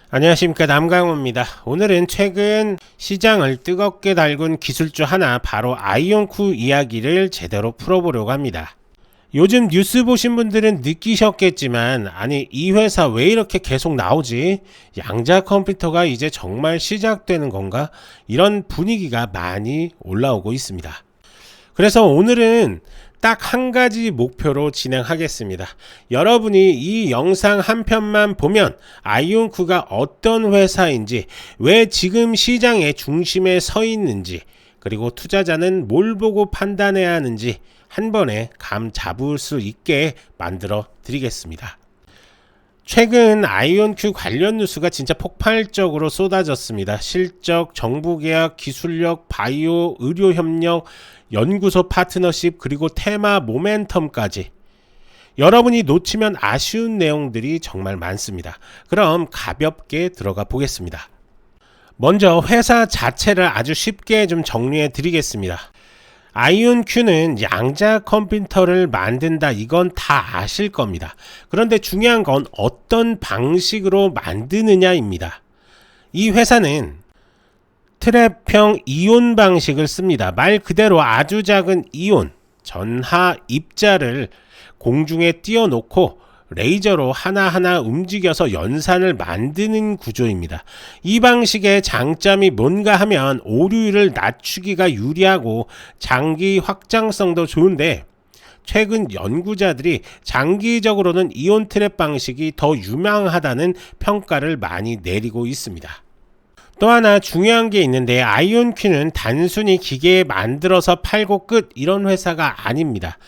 안녕하십니까, 남강호입니다. 오늘은 최근 시장을 뜨겁게 달군 기술주 하나, 바로 아이온큐 이야기를 제대로 풀어보려고 합니다. 요즘 뉴스 보신 분들은 느끼셨겠지만, 아니 이 회사 왜 이렇게 계속 나오지? 양자 컴퓨터가 이제 정말 시작되는 건가? 이런 분위기가 많이 올라오고 있습니다. 그래서 오늘은 딱 한 가지 목표로 진행하겠습니다. 여러분이 이 영상 한 편만 보면 아이온큐가 어떤 회사인지, 왜 지금 시장의 중심에 서 있는지, 그리고 투자자는 뭘 보고 판단해야 하는지 한 번에 감 잡을 수 있게 만들어 드리겠습니다. 최근 아이온큐 관련 뉴스가 진짜 폭발적으로 쏟아졌습니다. 실적, 정부 계약, 기술력, 바이오, 의료 협력, 연구소 파트너십, 그리고 테마 모멘텀까지 여러분이 놓치면 아쉬운 내용들이 정말 많습니다. 그럼 가볍게 들어가 보겠습니다. 먼저 회사 자체를 아주 쉽게 좀 정리해 드리겠습니다. 아이온큐는 양자 컴퓨터를 만든다, 이건 다 아실 겁니다. 그런데 중요한 건 어떤 방식으로 만드느냐입니다. 이 회사는 트랩형 이온 방식을 씁니다. 말 그대로 아주 작은 이온, 전하 입자를 공중에 띄워놓고 레이저로 하나하나 움직여서 연산을 만드는 구조입니다. 이 방식의 장점이 뭔가 하면 오류율을 낮추기가 유리하고 장기 확장성도 좋은데, 최근 연구자들이 장기적으로는 이온 트랩 방식이 더 유망하다는 평가를 많이 내리고 있습니다. 또 하나 중요한 게 있는데, 아이온큐는 단순히 기계 만들어서 팔고 끝, 이런 회사가 아닙니다.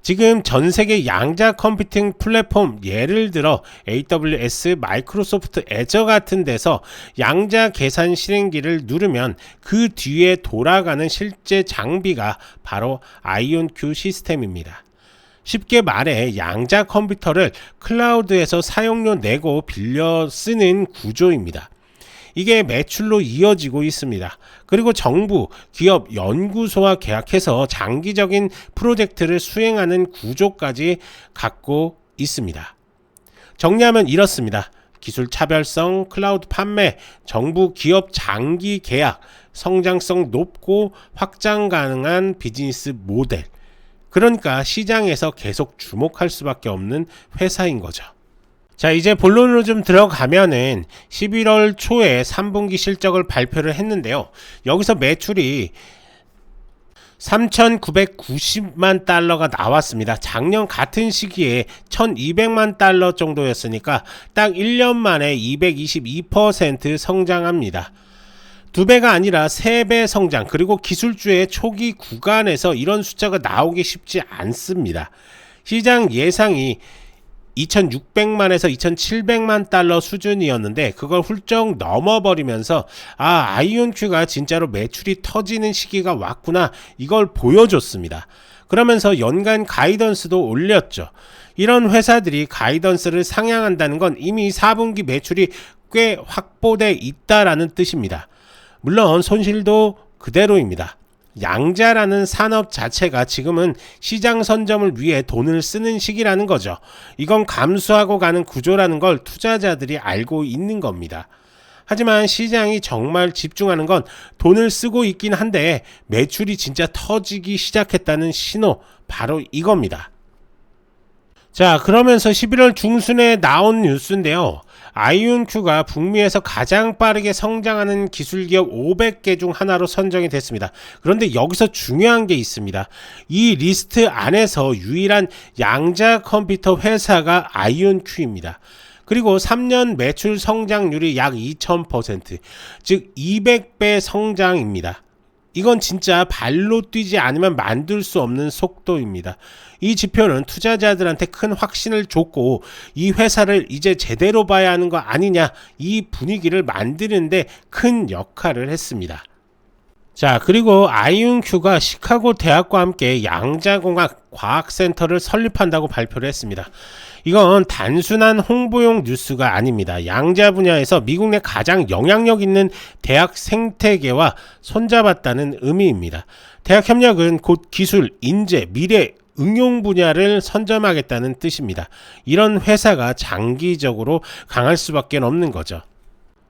지금 전세계 양자 컴퓨팅 플랫폼, 예를 들어 AWS, 마이크로소프트 애저 같은 데서 양자 계산 실행기를 누르면 그 뒤에 돌아가는 실제 장비가 바로 아이온큐 시스템입니다. 쉽게 말해 양자 컴퓨터를 클라우드에서 사용료 내고 빌려 쓰는 구조입니다. 이게 매출로 이어지고 있습니다. 그리고 정부, 기업, 연구소와 계약해서 장기적인 프로젝트를 수행하는 구조까지 갖고 있습니다. 정리하면 이렇습니다. 기술 차별성, 클라우드 판매, 정부, 기업 장기 계약, 성장성 높고 확장 가능한 비즈니스 모델. 그러니까 시장에서 계속 주목할 수밖에 없는 회사인 거죠. 자, 이제 본론으로 좀 들어가면은 11월 초에 3분기 실적을 발표를 했는데요. 여기서 매출이 3,990만 달러가 나왔습니다. 작년 같은 시기에 1,200만 달러 정도였으니까 딱 1년 만에 222% 성장합니다. 2배가 아니라 3배 성장, 그리고 기술주의 초기 구간에서 이런 숫자가 나오기 쉽지 않습니다. 시장 예상이 2,600만에서 2,700만 달러 수준이었는데 그걸 훌쩍 넘어버리면서 아이온큐가 진짜로 매출이 터지는 시기가 왔구나, 이걸 보여줬습니다. 그러면서 연간 가이던스도 올렸죠. 이런 회사들이 가이던스를 상향한다는 건 이미 4분기 매출이 꽤 확보돼 있다라는 뜻입니다. 물론 손실도 그대로입니다. 양자라는 산업 자체가 지금은 시장 선점을 위해 돈을 쓰는 시기라는 거죠. 이건 감수하고 가는 구조라는 걸 투자자들이 알고 있는 겁니다. 하지만 시장이 정말 집중하는 건 돈을 쓰고 있긴 한데 매출이 진짜 터지기 시작했다는 신호, 바로 이겁니다. 자, 그러면서 11월 중순에 나온 뉴스인데요. 아이온큐가 북미에서 가장 빠르게 성장하는 기술기업 500개 중 하나로 선정이 됐습니다. 그런데 여기서 중요한 게 있습니다. 이 리스트 안에서 유일한 양자 컴퓨터 회사가 아이온큐입니다. 그리고 3년 매출 성장률이 약 2000%, 즉 200배 성장입니다. 이건 진짜 발로 뛰지 않으면 만들 수 없는 속도입니다. 이 지표는 투자자들한테 큰 확신을 줬고, 이 회사를 이제 제대로 봐야 하는 거 아니냐, 이 분위기를 만드는데 큰 역할을 했습니다. 자, 그리고 아이온큐가 시카고 대학과 함께 양자공학 과학센터를 설립한다고 발표를 했습니다. 이건 단순한 홍보용 뉴스가 아닙니다. 양자 분야에서 미국 내 가장 영향력 있는 대학 생태계와 손잡았다는 의미입니다. 대학 협력은 곧 기술, 인재, 미래, 응용 분야를 선점하겠다는 뜻입니다. 이런 회사가 장기적으로 강할 수밖에 없는 거죠.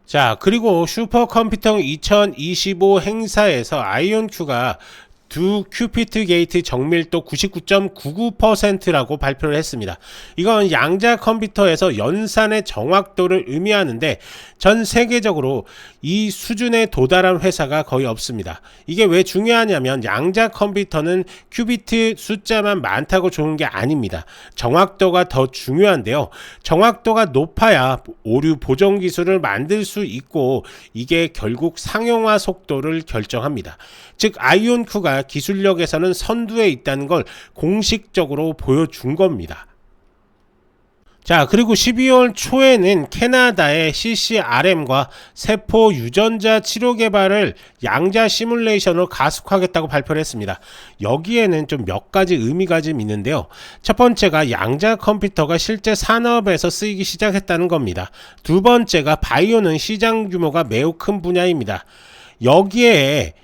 자, 그리고 슈퍼컴퓨팅 2025 행사에서 아이온큐가 두 큐피트 게이트 정밀도 99.99%라고 발표를 했습니다. 이건 양자 컴퓨터에서 연산의 정확도를 의미하는데 전 세계적으로 이 수준에 도달한 회사가 거의 없습니다. 이게 왜 중요하냐면 양자 컴퓨터는 큐비트 숫자만 많다고 좋은 게 아닙니다. 정확도가 더 중요한데요. 정확도가 높아야 오류 보정 기술을 만들 수 있고 이게 결국 상용화 속도를 결정합니다. 즉 아이온큐가 기술력에서는 선두에 있다는 걸 공식적으로 보여준 겁니다. 자, 그리고 12월 초에는 캐나다의 CCRM과 세포 유전자 치료 개발을 양자 시뮬레이션으로 가속하겠다고 발표를 했습니다. 여기에는 좀 몇 가지 의미가 좀 있는데요. 첫 번째가 양자 컴퓨터가 실제 산업에서 쓰이기 시작했다는 겁니다. 두 번째가 바이오는 시장 규모가 매우 큰 분야입니다. 여기에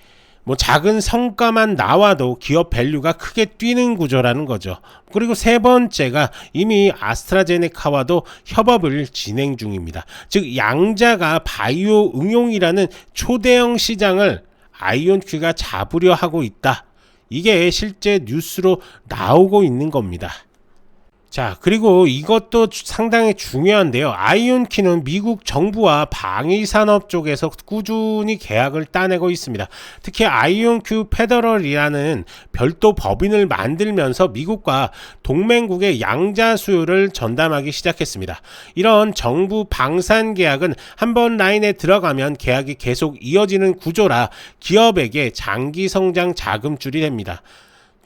작은 성과만 나와도 기업 밸류가 크게 뛰는 구조라는 거죠. 그리고 세 번째가 이미 아스트라제네카와도 협업을 진행 중입니다. 즉 양자가 바이오 응용이라는 초대형 시장을 아이온큐가 잡으려 하고 있다. 이게 실제 뉴스로 나오고 있는 겁니다. 자, 그리고 이것도 상당히 중요한데요. 아이온큐는 미국 정부와 방위산업 쪽에서 꾸준히 계약을 따내고 있습니다. 특히 아이온큐 페더럴이라는 별도 법인을 만들면서 미국과 동맹국의 양자 수요를 전담하기 시작했습니다. 이런 정부 방산 계약은 한번 라인에 들어가면 계약이 계속 이어지는 구조라 기업에게 장기 성장 자금줄이 됩니다.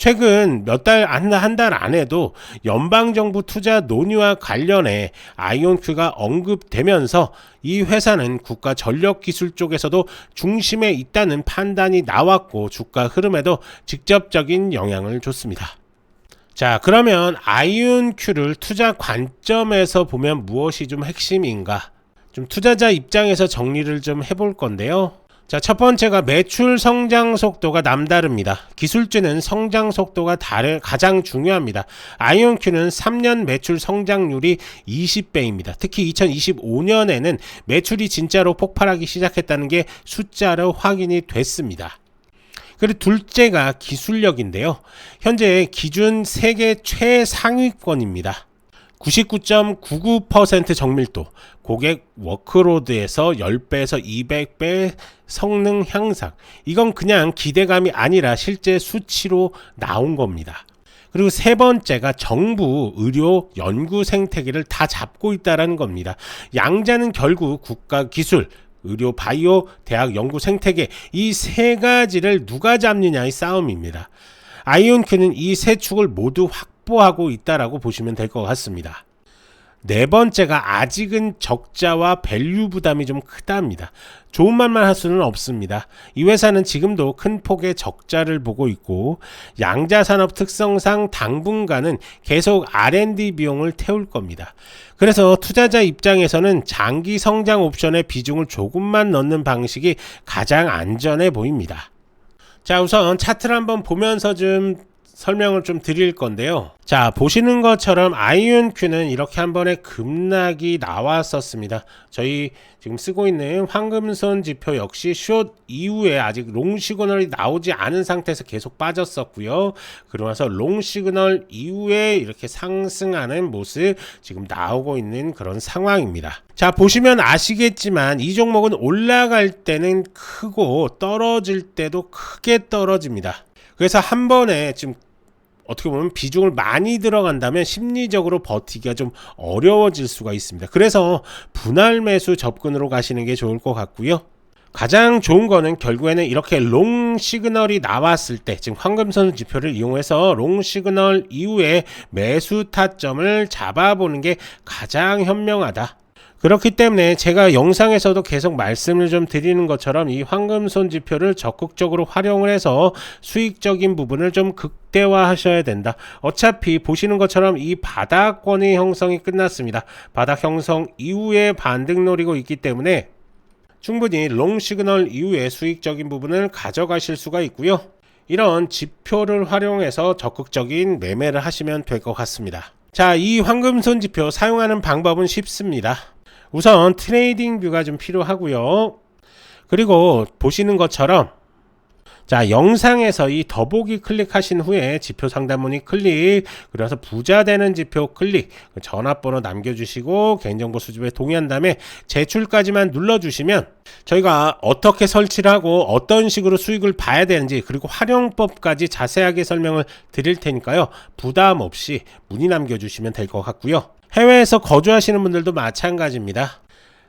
최근 몇 달, 한 달 안에도 연방정부 투자 논의와 관련해 아이온큐가 언급되면서 이 회사는 국가 전력기술 쪽에서도 중심에 있다는 판단이 나왔고 주가 흐름에도 직접적인 영향을 줬습니다. 자, 그러면 아이온큐를 투자 관점에서 보면 무엇이 좀 핵심인가? 좀 투자자 입장에서 정리를 좀 해볼 건데요. 자, 첫 번째가 매출 성장 속도가 남다릅니다. 기술주는 성장 속도가 가장 중요합니다. 아이온큐는 3년 매출 성장률이 20배입니다. 특히 2025년에는 매출이 진짜로 폭발하기 시작했다는 게 숫자로 확인이 됐습니다. 그리고 둘째가 기술력인데요. 현재 기준 세계 최상위권입니다. 99.99% 정밀도, 고객 워크로드에서 10배에서 200배 성능 향상. 이건 그냥 기대감이 아니라 실제 수치로 나온 겁니다. 그리고 세 번째가 정부, 의료, 연구 생태계를 다 잡고 있다는 겁니다. 양자는 결국 국가 기술, 의료, 바이오, 대학 연구 생태계 이 세 가지를 누가 잡느냐의 싸움입니다. 아이온큐는 이 세 축을 모두 확보하고 있다라고 보시면 될 것 같습니다. 네 번째가 아직은 적자와 밸류 부담이 좀 크답니다. 좋은 말만 할 수는 없습니다. 이 회사는 지금도 큰 폭의 적자를 보고 있고 양자산업 특성상 당분간은 계속 R&D 비용을 태울 겁니다. 그래서 투자자 입장에서는 장기 성장 옵션의 비중을 조금만 넣는 방식이 가장 안전해 보입니다. 자, 우선 차트를 한번 보면서 좀 설명을 좀 드릴 건데요. 자, 보시는 것처럼 아이온큐는 이렇게 한 번에 급락이 나왔었습니다. 저희 지금 쓰고 있는 황금선 지표 역시 숏 이후에 아직 롱 시그널이 나오지 않은 상태에서 계속 빠졌었고요. 그러고 나서 롱 시그널 이후에 이렇게 상승하는 모습 지금 나오고 있는 그런 상황입니다. 자, 보시면 아시겠지만 이 종목은 올라갈 때는 크고 떨어질 때도 크게 떨어집니다. 그래서 한 번에 지금 어떻게 보면 비중을 많이 들어간다면 심리적으로 버티기가 좀 어려워질 수가 있습니다. 그래서 분할 매수 접근으로 가시는 게 좋을 것 같고요. 가장 좋은 거는 결국에는 이렇게 롱 시그널이 나왔을 때 지금 황금선 지표를 이용해서 롱 시그널 이후에 매수 타점을 잡아보는 게 가장 현명하다. 그렇기 때문에 제가 영상에서도 계속 말씀을 좀 드리는 것처럼 이 황금손 지표를 적극적으로 활용을 해서 수익적인 부분을 좀 극대화 하셔야 된다. 어차피 보시는 것처럼 이 바닥권의 형성이 끝났습니다. 바닥 형성 이후에 반등 노리고 있기 때문에 충분히 롱 시그널 이후에 수익적인 부분을 가져가실 수가 있고요. 이런 지표를 활용해서 적극적인 매매를 하시면 될 것 같습니다. 자, 이 황금손 지표 사용하는 방법은 쉽습니다. 우선 트레이딩 뷰가 좀 필요하고요. 그리고 보시는 것처럼 자, 영상에서 이 더보기 클릭하신 후에 지표 상단문의 클릭, 그래서 부자 되는 지표 클릭, 전화번호 남겨주시고 개인정보 수집에 동의한 다음에 제출까지만 눌러주시면 저희가 어떻게 설치를 하고 어떤 식으로 수익을 봐야 되는지, 그리고 활용법까지 자세하게 설명을 드릴 테니까요, 부담 없이 문의 남겨주시면 될 것 같고요. 해외에서 거주하시는 분들도 마찬가지입니다.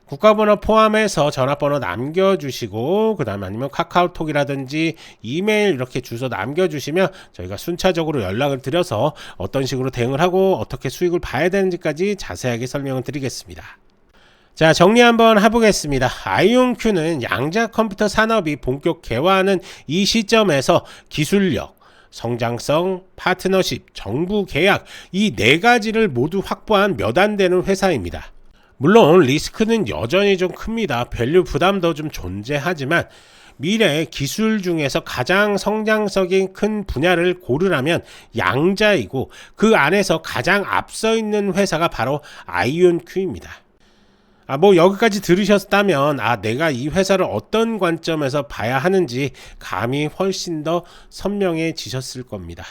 국가번호 포함해서 전화번호 남겨주시고, 그 다음에 아니면 카카오톡이라든지 이메일 이렇게 주소 남겨주시면 저희가 순차적으로 연락을 드려서 어떤 식으로 대응을 하고 어떻게 수익을 봐야 되는지까지 자세하게 설명을 드리겠습니다. 자, 정리 한번 해보겠습니다. 아이온큐는 양자 컴퓨터 산업이 본격 개화하는 이 시점에서 기술력, 성장성, 파트너십, 정부 계약, 이 네 가지를 모두 확보한 몇 안 되는 회사입니다. 물론 리스크는 여전히 좀 큽니다. 밸류 부담도 좀 존재하지만 미래 기술 중에서 가장 성장성이 큰 분야를 고르라면 양자이고, 그 안에서 가장 앞서 있는 회사가 바로 아이온큐입니다. 뭐 여기까지 들으셨다면 내가 이 회사를 어떤 관점에서 봐야 하는지 감이 훨씬 더 선명해지셨을 겁니다.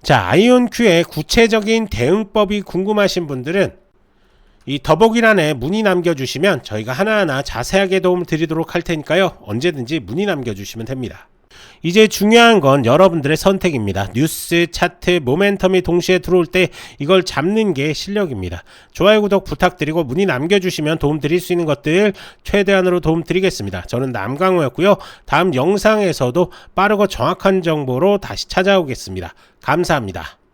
자, 아이온큐의 구체적인 대응법이 궁금하신 분들은 이 더보기란에 문의 남겨주시면 저희가 하나하나 자세하게 도움을 드리도록 할 테니까요, 언제든지 문의 남겨주시면 됩니다. 이제 중요한 건 여러분들의 선택입니다. 뉴스, 차트, 모멘텀이 동시에 들어올 때 이걸 잡는 게 실력입니다. 좋아요, 구독 부탁드리고 문의 남겨주시면 도움 드릴 수 있는 것들 최대한으로 도움 드리겠습니다. 저는 남강호였고요. 다음 영상에서도 빠르고 정확한 정보로 다시 찾아오겠습니다. 감사합니다.